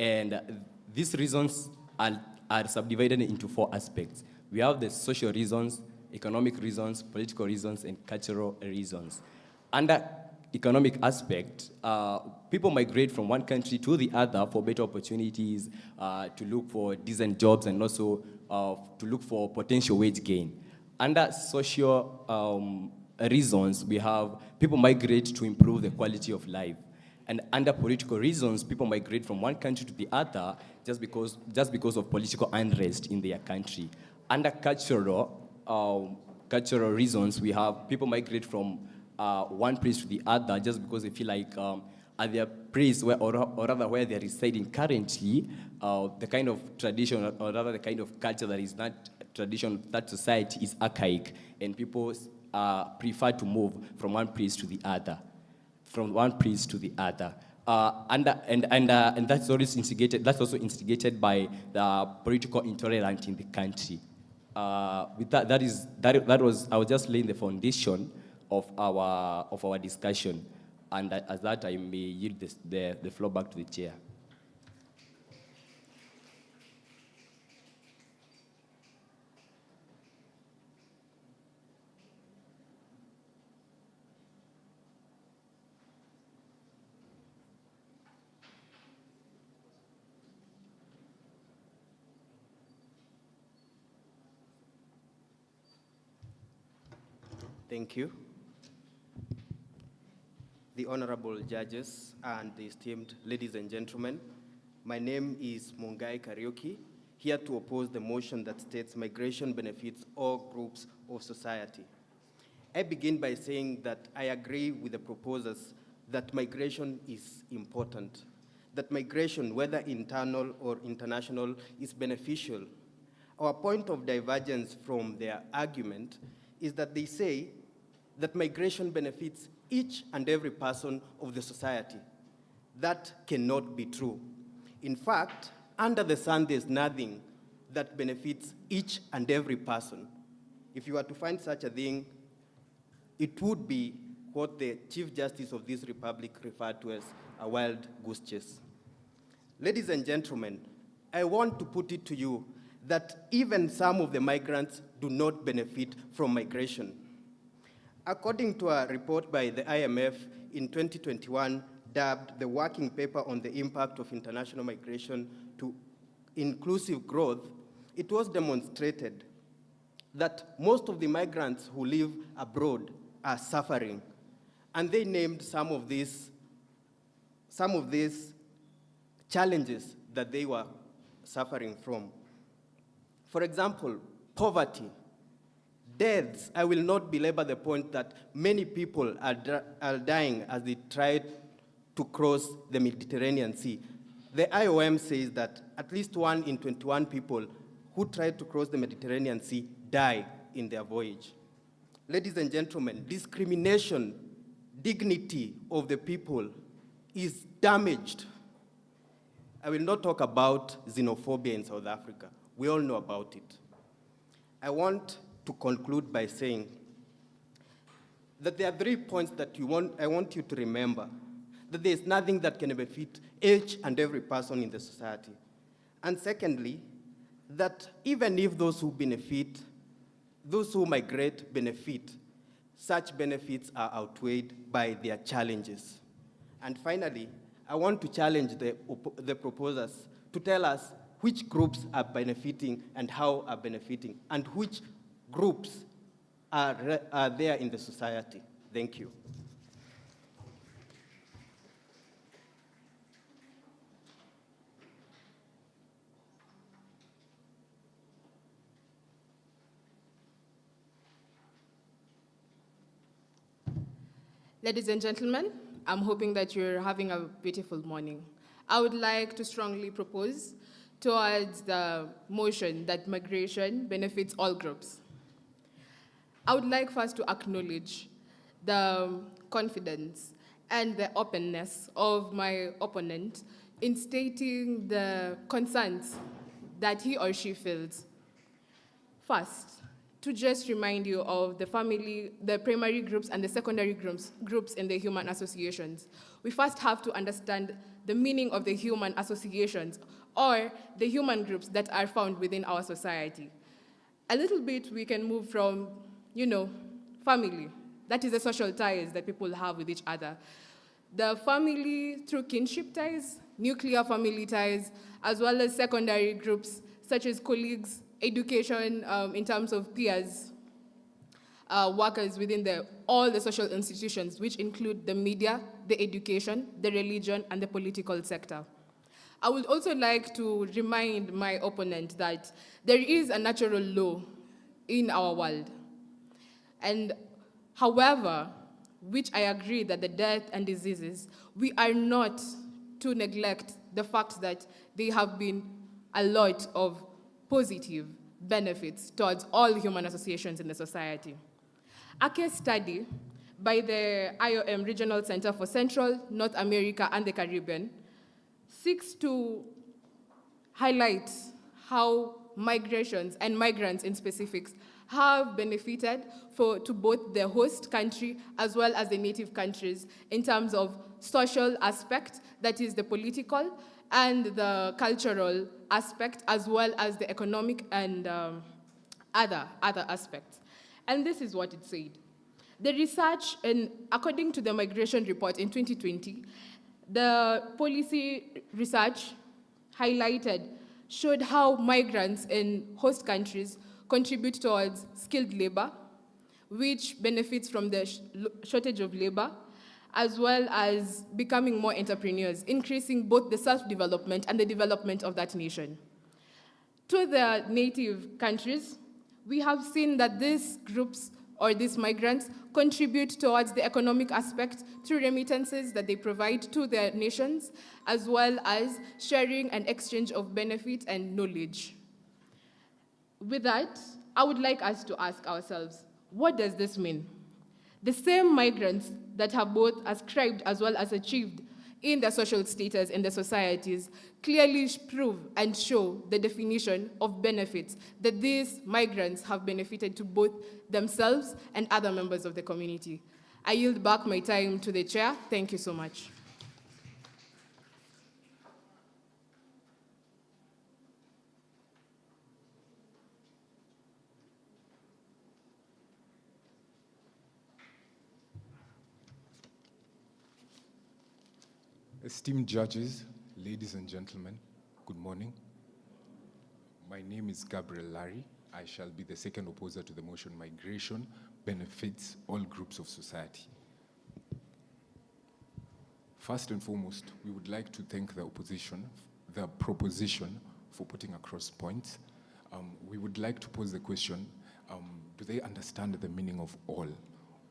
And these reasons are subdivided into 4 aspects. We have the social reasons, economic reasons, political reasons, and cultural reasons. Under economic aspect, people migrate from one country to the other for better opportunities, to look for decent jobs, and also to look for potential wage gain. Under social reasons, we have people migrate to improve the quality of life. And under political reasons, people migrate from one country to the other just because of political unrest in their country. Under cultural reasons, we have people migrate from one place to the other just because they feel like at their place, or rather where they're residing currently, the kind of tradition, or rather the kind of culture that is not tradition, that society is archaic, and people prefer to move from one place to the other. And that's always instigated. That's also instigated by the political intolerance in the country. With that was I was just laying the foundation of our discussion, and as that I may yield the floor back to the chair. Thank you. The honorable judges and the esteemed ladies and gentlemen, my name is Mungai Kariuki, here to oppose the motion that states migration benefits all groups of society. I begin by saying that I agree with the proposers that migration is important, that migration, whether internal or international, is beneficial. Our point of divergence from their argument is that they say that migration benefits each and every person of the society. That cannot be true. In fact, under the sun, there's nothing that benefits each and every person. If you were to find such a thing, it would be what the Chief Justice of this republic referred to as a wild goose chase. Ladies and gentlemen, I want to put it to you that even some of the migrants do not benefit from migration. According to a report by the IMF in 2021, dubbed the Working Paper on the Impact of International Migration to Inclusive Growth, it was demonstrated that most of the migrants who live abroad are suffering. And they named some of these challenges that they were suffering from. For example, poverty, deaths. I will not belabor the point that many people are dying as they try to cross the Mediterranean Sea. The IOM says that at least 1 in 21 people who try to cross the Mediterranean Sea die in their voyage. Ladies and gentlemen, discrimination, dignity of the people is damaged. I will not talk about xenophobia in South Africa. We all know about it. I want to conclude by saying that there are 3 points that I want you to remember. That there is nothing that can benefit each and every person in the society. And secondly, that even if those who migrate benefit, such benefits are outweighed by their challenges. And finally, I want to challenge the proposers to tell us which groups are benefiting and how are benefiting, and which groups are there in the society. Thank you. Ladies and gentlemen, I'm hoping that you're having a beautiful morning. I would like to strongly propose towards the motion that migration benefits all groups. I would like first to acknowledge the confidence and the openness of my opponent in stating the concerns that he or she feels. First, to just remind you of the primary groups and the secondary groups in the human associations. We first have to understand the meaning of the human associations or the human groups that are found within our society. A little bit we can move from, family. That is the social ties that people have with each other. The family through kinship ties, nuclear family ties, as well as secondary groups such as colleagues, education in terms of peers, workers within all the social institutions, which include the media, the education, the religion, and the political sector. I would also like to remind my opponent that there is a natural law in our world. And however, which I agree that the death and diseases, we are not to neglect the fact that there have been a lot of positive benefits towards all human associations in the society. A case study by the IOM Regional Center for Central, North America, and the Caribbean seeks to highlight how migrations and migrants in specifics have benefited to both the host country as well as the native countries in terms of social aspect, that is the political and the cultural aspect, as well as the economic and other aspects. And this is what it said. The research, and according to the migration report in 2020, the policy research showed how migrants in host countries contribute towards skilled labor, which benefits from the shortage of labor, as well as becoming more entrepreneurs, increasing both the self-development and the development of that nation. To the native countries, we have seen that these groups or these migrants contribute towards the economic aspect through remittances that they provide to their nations, as well as sharing and exchange of benefit and knowledge. With that, I would like us to ask ourselves, what does this mean? The same migrants that have both ascribed as well as achieved in their social status in the societies clearly prove and show the definition of benefits that these migrants have benefited to both themselves and other members of the community. I yield back my time to the chair. Thank you so much. Esteemed judges, ladies and gentlemen, good morning. My name is Gabriel Larry. I shall be the second opposer to the motion Migration Benefits All Groups of Society. First and foremost, we would like to thank the proposition for putting across points. We would like to pose the question, do they understand the meaning of all?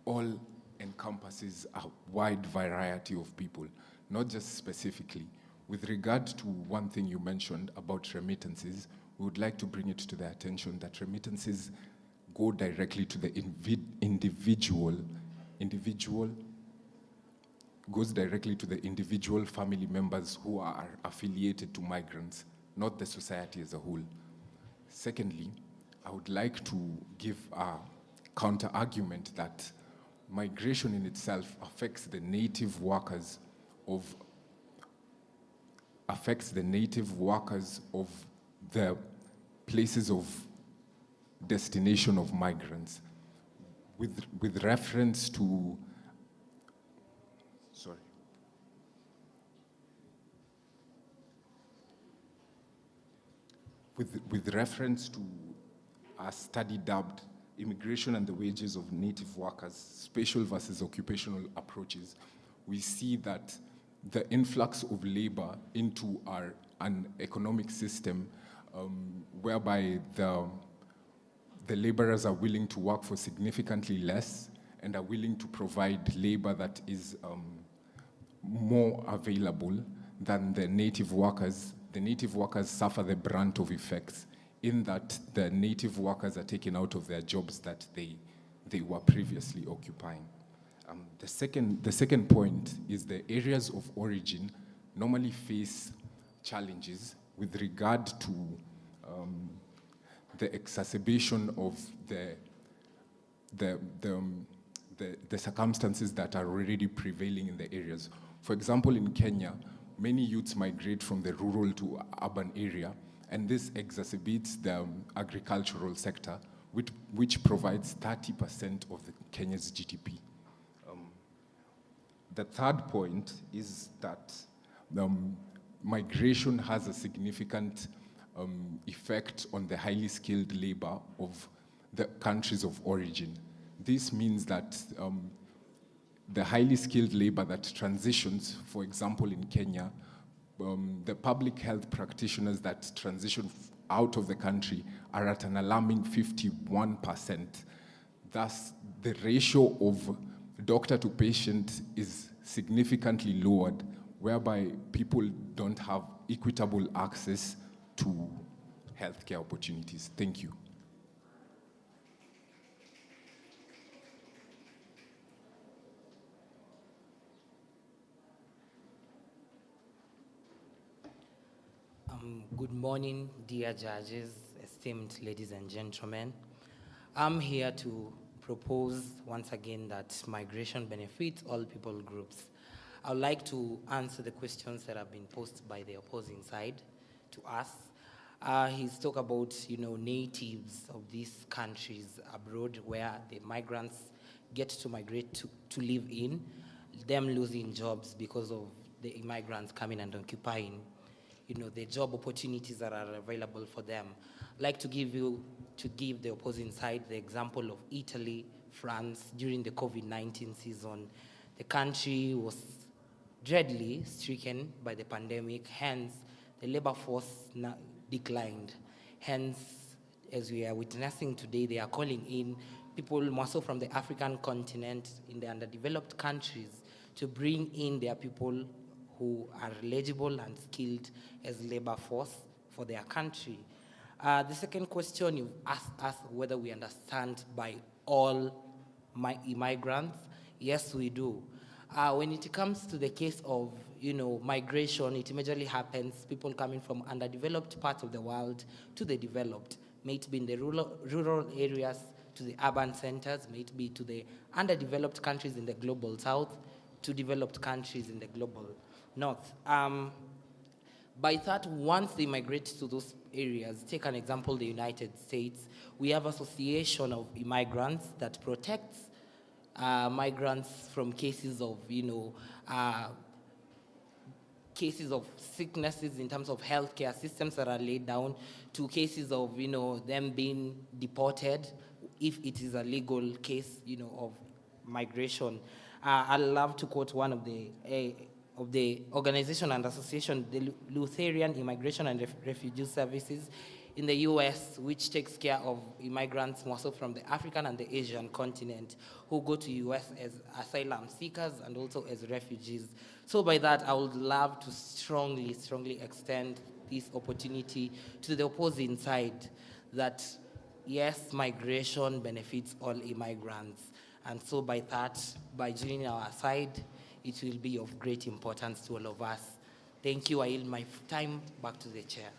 All encompasses a wide variety of people, not just specifically. With regard to one thing you mentioned about remittances, we would like to bring it to their attention that remittances go directly to the individual family members who are affiliated to migrants, not the society as a whole. Secondly, I would like to give a counter-argument that migration in itself affects the native workers of the places of destination of migrants. With reference to, with reference to a study dubbed Immigration and the Wages of Native Workers, Spatial versus Occupational Approaches, we see that the influx of labor into an economic system whereby the laborers are willing to work for significantly less and are willing to provide labor that is more available than the native workers. The native workers suffer the brunt of effects in that the native workers are taken out of their jobs that they were previously occupying. The second point is the areas of origin normally face challenges with regard to the exacerbation of the circumstances that are already prevailing in the areas. For example, in Kenya, many youths migrate from the rural to urban area, and this exacerbates the agricultural sector, which provides 30% of Kenya's GDP. The third point is that migration has a significant effect on the highly skilled labor of the countries of origin. This means that the highly skilled labor that transitions, for example, in Kenya, the public health practitioners that transition out of the country are at an alarming 51%. Thus, the ratio of doctor to patient is significantly lowered, whereby people don't have equitable access to healthcare opportunities. Thank you. Good morning, dear judges, esteemed ladies and gentlemen. I'm here to propose once again that migration benefits all people groups. I would like to answer the questions that have been posed by the opposing side to us. He's talked about, natives of these countries abroad where the migrants get to migrate to live in, them losing jobs because of the immigrants coming and occupying the job opportunities that are available for them. I'd like to give the opposing side the example of Italy, France. During the COVID-19 season, the country was dreadfully stricken by the pandemic, hence the labor force declined. Hence, as we are witnessing today, they are calling in people more so from the African continent in the underdeveloped countries to bring in their people who are eligible and skilled as labor force for their country. The second question you asked us whether we understand by all immigrants. Yes, we do. When it comes to the case of migration, it majorly happens people coming from underdeveloped parts of the world to the developed. May it be in the rural areas to the urban centers, may it be to the underdeveloped countries in the global south to developed countries in the global north. By that, once they migrate to those areas, take an example, the United States, we have association of immigrants that protects migrants from cases of, cases of sicknesses in terms of healthcare systems that are laid down, to cases of, them being deported if it is a legal case, of migration. I'd love to quote one of the organization and association, the Lutheran Immigration and Refugee Services in the US, which takes care of immigrants more so from the African and the Asian continent who go to US as asylum seekers and also as refugees. So by that, I would love to strongly extend this opportunity to the opposing side that yes, migration benefits all immigrants. And so by that, by joining our side, it will be of great importance to all of us. Thank you. I yield my time back to the chair.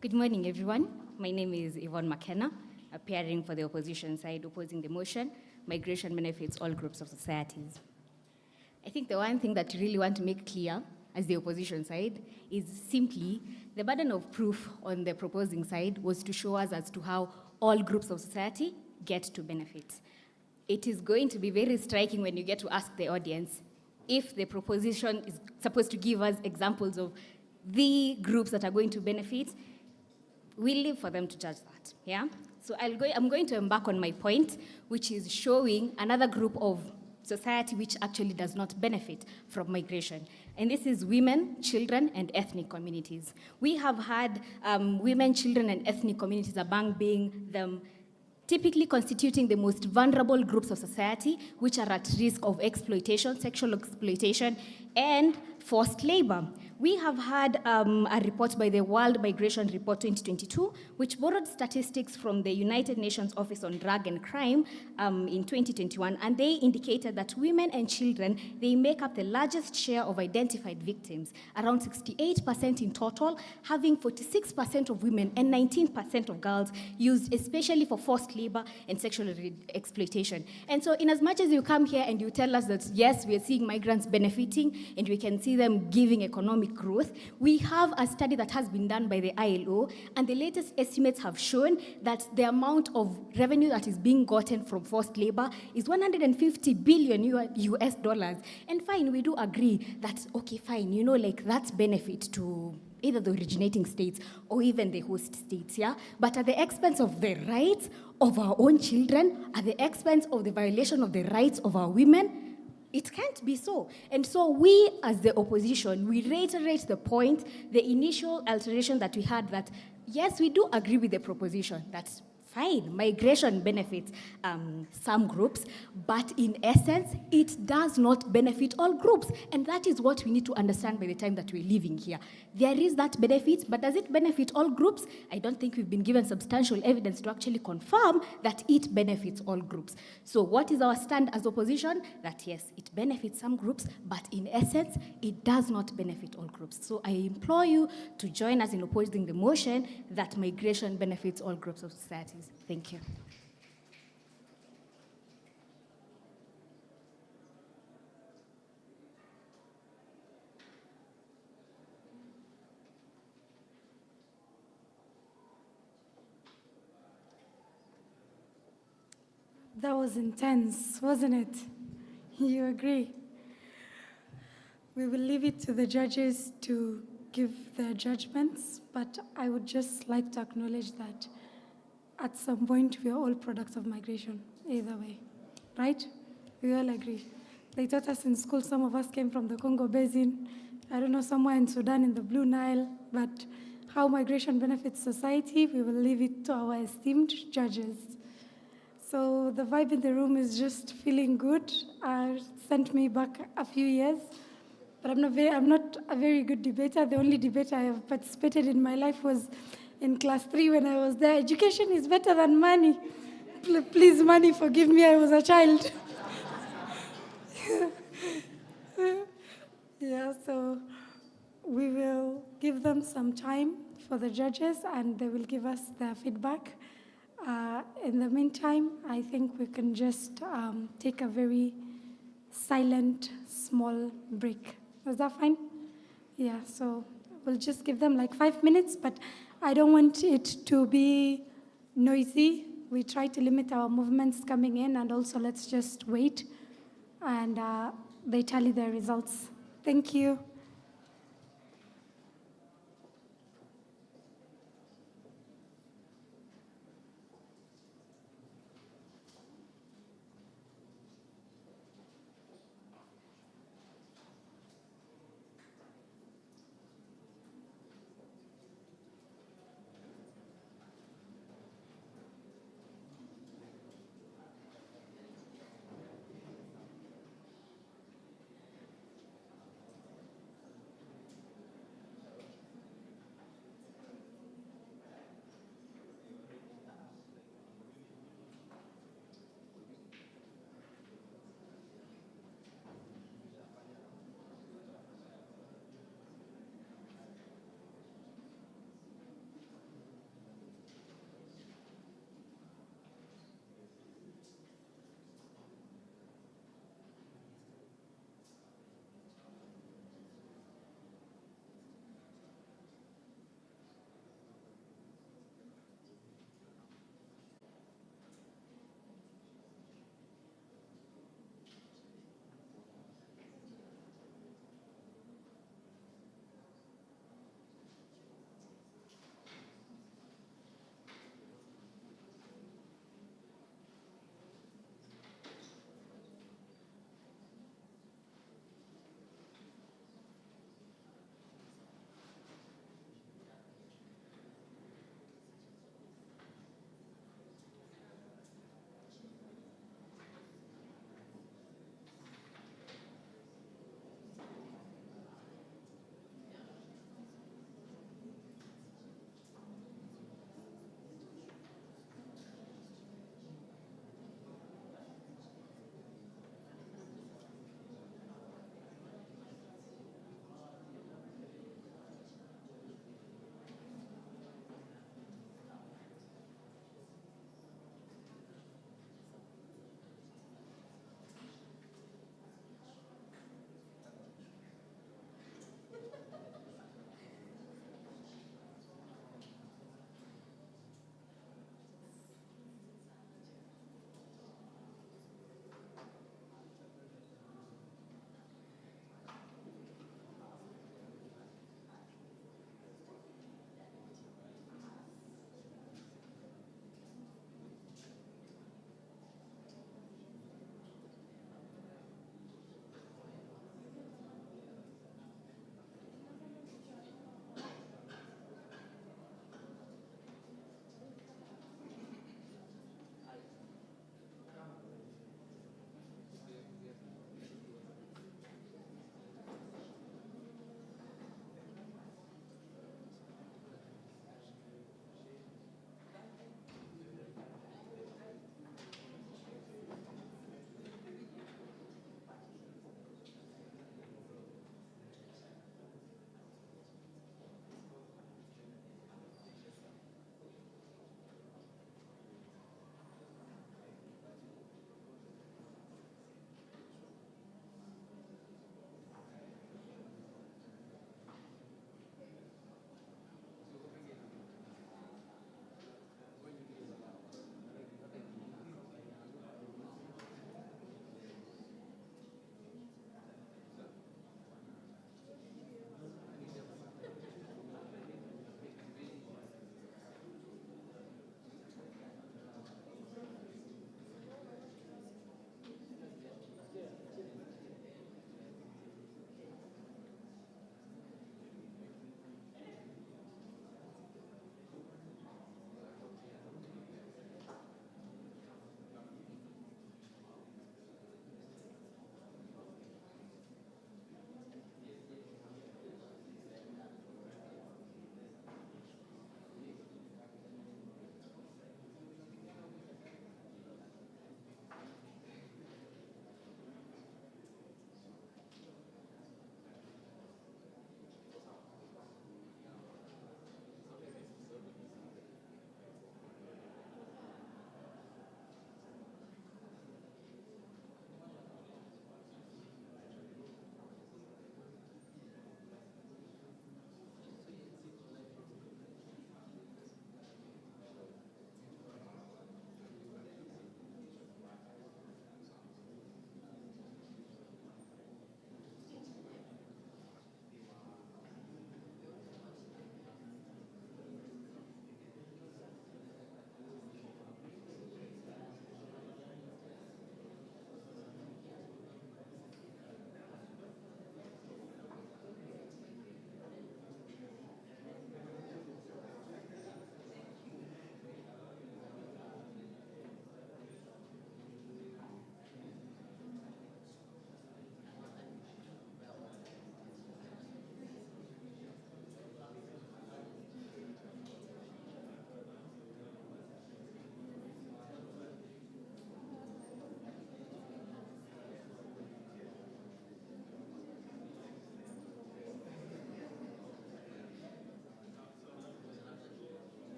Good morning, everyone. My name is Yvonne McKenna, appearing for the opposition side, opposing the motion, migration benefits all groups of societies. I think the one thing that you really want to make clear as the opposition side is simply the burden of proof on the proposing side was to show us as to how all groups of society get to benefit. It is going to be very striking when you get to ask the audience if the proposition is supposed to give us examples of the groups that are going to benefit. We leave for them to judge that, yeah? So I'm going to embark on my point, which is showing another group of society which actually does not benefit from migration. And this is women, children, and ethnic communities. We have had women, children, and ethnic communities among being them typically constituting the most vulnerable groups of society, which are at risk of exploitation, sexual exploitation, and forced labor. We have had a report by the World Migration Report 2022, which borrowed statistics from the United Nations Office on Drug and Crime in 2021, and they indicated that women and children, they make up the largest share of identified victims, around 68% in total, having 46% of women and 19% of girls used especially for forced labor and sexual exploitation. And so in as much as you come here and you tell us that, yes, we are seeing migrants benefiting and we can see them giving economic growth, we have a study that has been done by the ILO, and the latest estimates have shown that the amount of revenue that is being gotten from forced labor is 150 billion US dollars. And fine, we do agree that, okay, fine, you know, like that's benefit to either the originating states or even the host states, yeah? But at the expense of the rights of our own children, at the expense of the violation of the rights of our women, it can't be so. And so we, as the opposition, we reiterate the point, the initial alteration that we had, that yes, we do agree with the proposition. That's fine. Migration benefits some groups, but in essence, it does not benefit all groups. And that is what we need to understand by the time that we're living here. There is that benefit, but does it benefit all groups? I don't think we've been given substantial evidence to actually confirm that it benefits all groups. So what is our stand as opposition? That yes, it benefits some groups, but in essence, it does not benefit all groups. So I implore you to join us in opposing the motion that migration benefits all groups of societies. Thank you. That was intense, wasn't it? You agree? We will leave it to the judges to give their judgments, but I would just like to acknowledge that at some point we are all products of migration, either way, right? We all agree. They taught us in school, some of us came from the Congo Basin, I don't know, somewhere in Sudan in the Blue Nile, but how migration benefits society, we will leave it to our esteemed judges. So the vibe in the room is just feeling good. Sent me back a few years, but I'm not a very good debater. The only debate I have participated in my life was in class 3 when I was there. Education is better than money. Please, money, forgive me, I was a child. Yeah, so we will give them some time for the judges and they will give us their feedback. In the meantime, I think we can just take a very silent, small break. Is that fine? Yeah, so we'll just give them like 5 minutes, but I don't want it to be noisy. We try to limit our movements coming in, and also let's just wait and they tally their results. Thank you.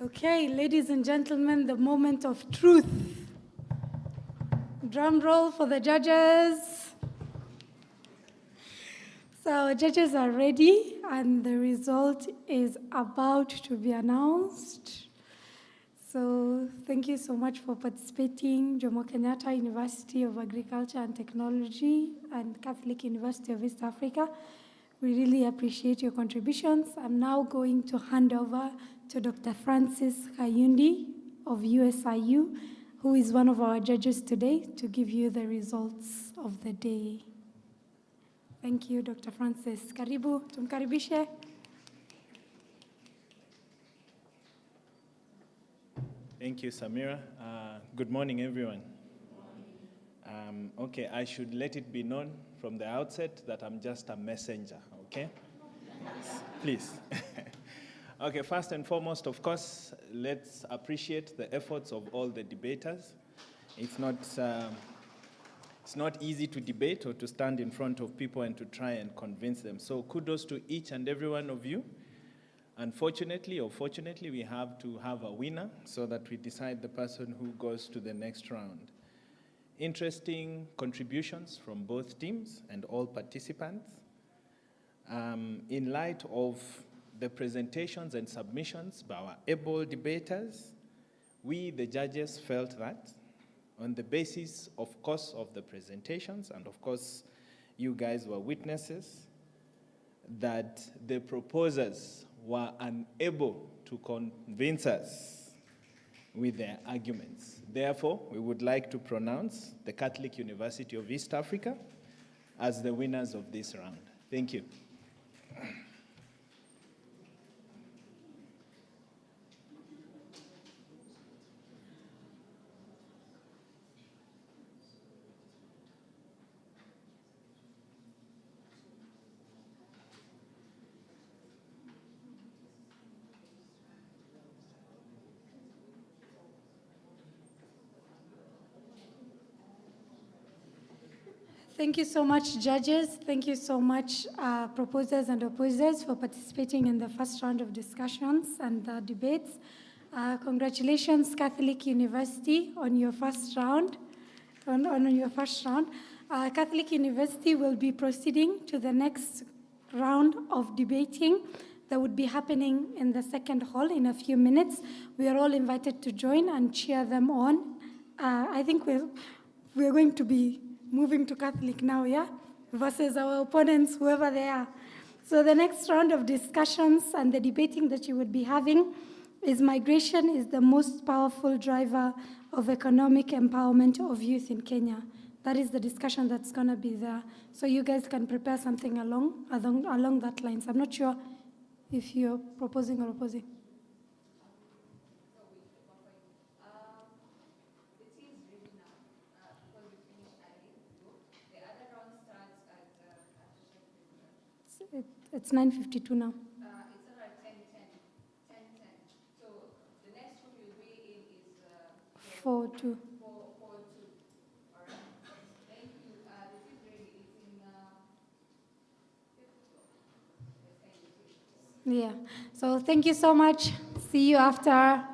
Okay, ladies and gentlemen, the moment of truth. Drum roll for the judges. So judges are ready, and the result is about to be announced. So thank you so much for participating, Jomo Kenyatta University of Agriculture and Technology and Catholic University of East Africa. We really appreciate your contributions. I'm now going to hand over to Dr. Francis Kayundi of USIU, who is one of our judges today, to give you the results of the day. Thank you, Dr. Francis. Karibu, tumkaribishe. Thank you, Samira. Good morning, everyone. Okay, I should let it be known from the outset that I'm just a messenger, okay? Please. Okay, first and foremost, of course, let's appreciate the efforts of all the debaters. It's not easy to debate or to stand in front of people and to try and convince them. So kudos to each and every one of you. Unfortunately or fortunately, we have to have a winner so that we decide the person who goes to the next round. Interesting contributions from both teams and all participants. In light of the presentations and submissions by our able debaters, we, the judges, felt that on the basis, of course, of the presentations, and of course, you guys were witnesses, that the proposers were unable to convince us with their arguments. Therefore, we would like to pronounce the Catholic University of East Africa as the winners of this round. Thank you. Thank you so much, judges. Thank you so much, proposers and opposers, for participating in the first round of discussions and debates. Congratulations, Catholic University, on your first round. Catholic University will be proceeding to the next round of debating that would be happening in the second hall in a few minutes. We are all invited to join and cheer them on. I think we're going to be moving to Catholic now, yeah? Versus our opponents, whoever they are. So the next round of discussions and the debating that you would be having is migration is the most powerful driver of economic empowerment of youth in Kenya. That is the discussion that's gonna be there. So you guys can prepare something along that lines. I'm not sure if you're proposing or opposing. It's 9:52 now. It's around 10:10. So the next one you'll be in is 4:02. 4:02. All right. Thank you. This is ready. It's in Yeah. So thank you so much. See you after.